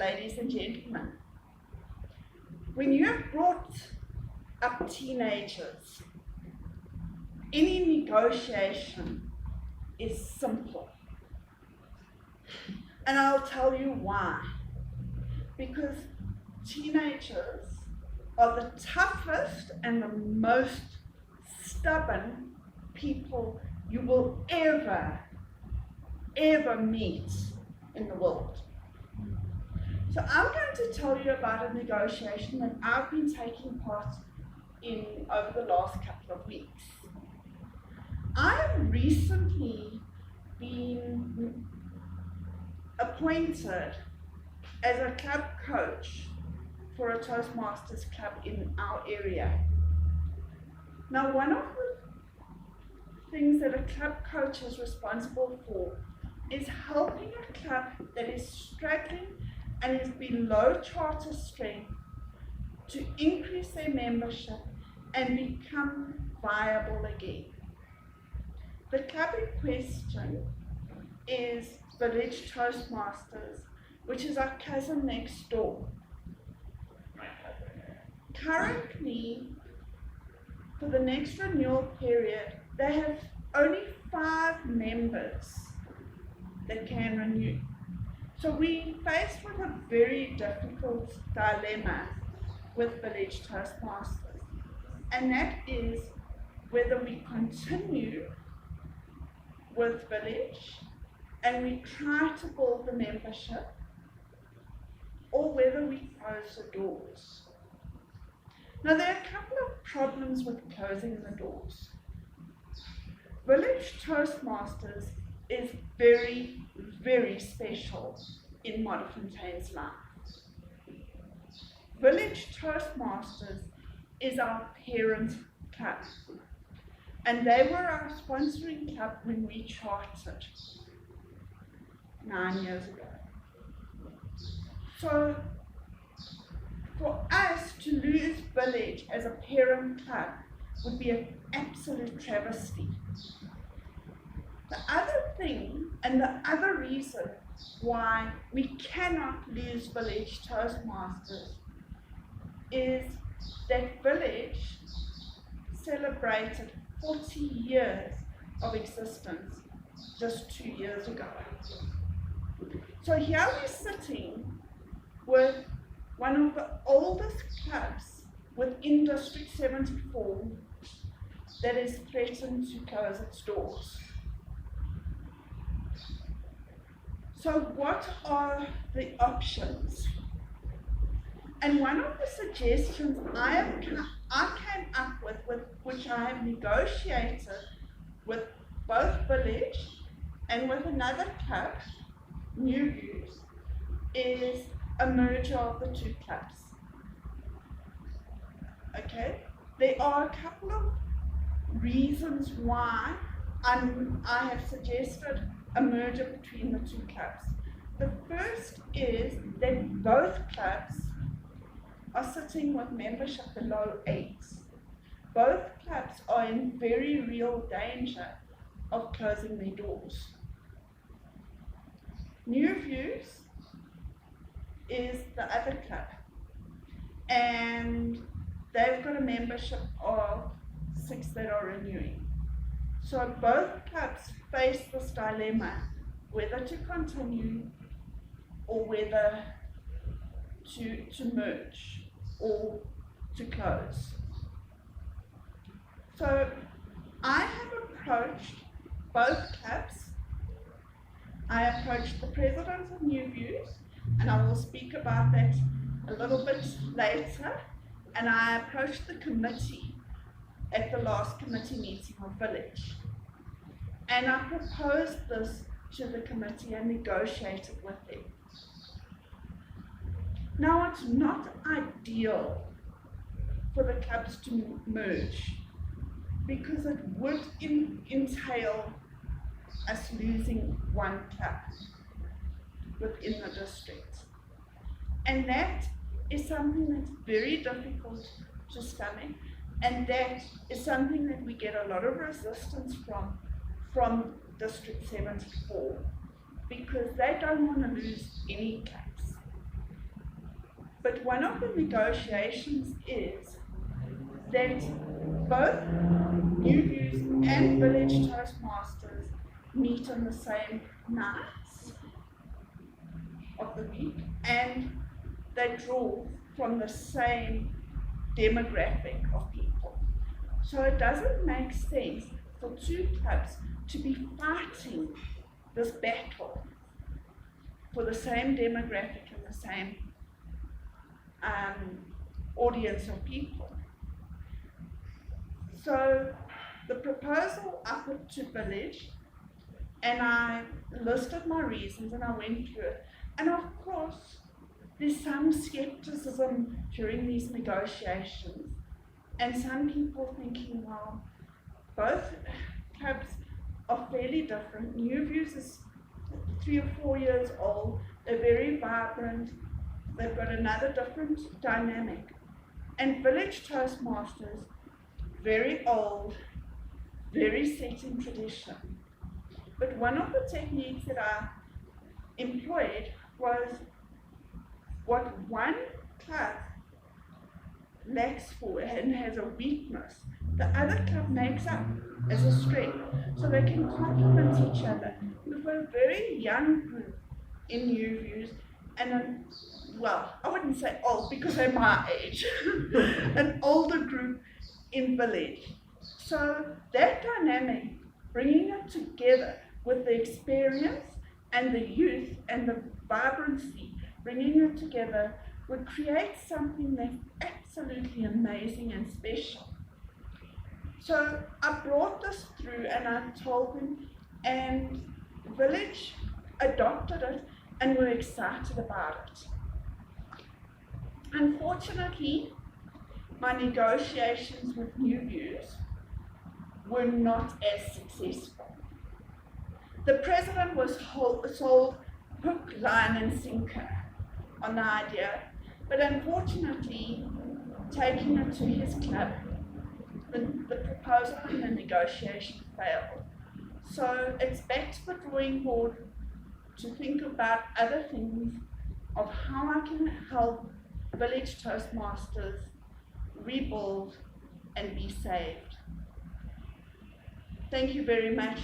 ladies and gentlemen, when you have brought up teenagers, any negotiation is simple. And I'll tell you why. Because teenagers are the toughest and the most stubborn people you will ever meet in the world. So I'm going to tell you about a negotiation that I've been taking part in over the last couple of weeks. I've recently been appointed as a club coach for a Toastmasters club in our area. Now, one of the things that a club coach is responsible for is helping a club that is struggling and is below charter strength to increase their membership and become viable again. The club in question is Village Toastmasters, which is our cousin next door. Currently, for the next renewal period, they have only 5 members that can renew. So we faced with a very difficult dilemma with Village Toastmasters, and that is whether we continue with Village and we try to build the membership, or whether we close the doors. Now, there are a couple of problems with closing the doors. Village Toastmasters is very, very special in Modderfontein's life. Village Toastmasters is our parent club, and they were our sponsoring club when we chartered 9 years ago. So for us to lose Village as a parent club would be an absolute travesty. The other thing, and the other reason why we cannot lose Village Toastmasters is that Village celebrated 40 years of existence just 2 years ago. So here we're sitting with one of the oldest clubs within District 74 that is threatened to close its doors. So what are the options? And one of the suggestions I came up with which I have negotiated with both Village and with another club, New Views, is a merger of the two clubs. Okay? There are a couple of reasons why I have suggested a merger between the two clubs. The first is that both clubs are sitting with membership below 8. Both clubs are in very real danger of closing their doors. New Views is the other club, and they've got a membership of 6 that are renewing. So both clubs face this dilemma, whether to continue or whether to merge or to close. So I have approached both clubs. I approached the president of New Views, and I will speak about that a little bit later. And I approached the committee at the last committee meeting of Village. And I proposed this to the committee and negotiated with them. Now, it's not ideal for the clubs to merge because it would entail us losing one club within the district. And that is something that's very difficult to stomach, and that is something that we get a lot of resistance from District 74, because they don't want to lose any clubs. But one of the negotiations is that both New Views and Village Toastmasters meet on the same nights of the week, and they draw from the same demographic of people. So it doesn't make sense for two clubs to be fighting this battle for the same demographic and the same audience of people. So the proposal I put to Village, and I listed my reasons and I went through it. And of course, there's some skepticism during these negotiations, and some people thinking, well, both clubs are fairly different. New Views is 3 or 4 years old, they're very vibrant, they've got another different dynamic. And Village Toastmasters, very old, very set in tradition. But one of the techniques that I employed was what one club lacks for and has a weakness, the other club makes up as a strength, so they can complement each other. We've got a very young group in New Views, and well, I wouldn't say old because they're my age, an older group in Village. So that dynamic, bringing it together with the experience and the youth and the vibrancy, bringing it together would create something that's absolutely amazing and special. So I brought this through and I told them, and Village adopted it and were excited about it. Unfortunately, my negotiations with New Views were not as successful. The president was sold hook, line and sinker on the idea, but unfortunately, taking it to his club, the proposal and the negotiation failed. So it's back to the drawing board to think about other things of how I can help Village Toastmasters rebuild and be saved. Thank you very much.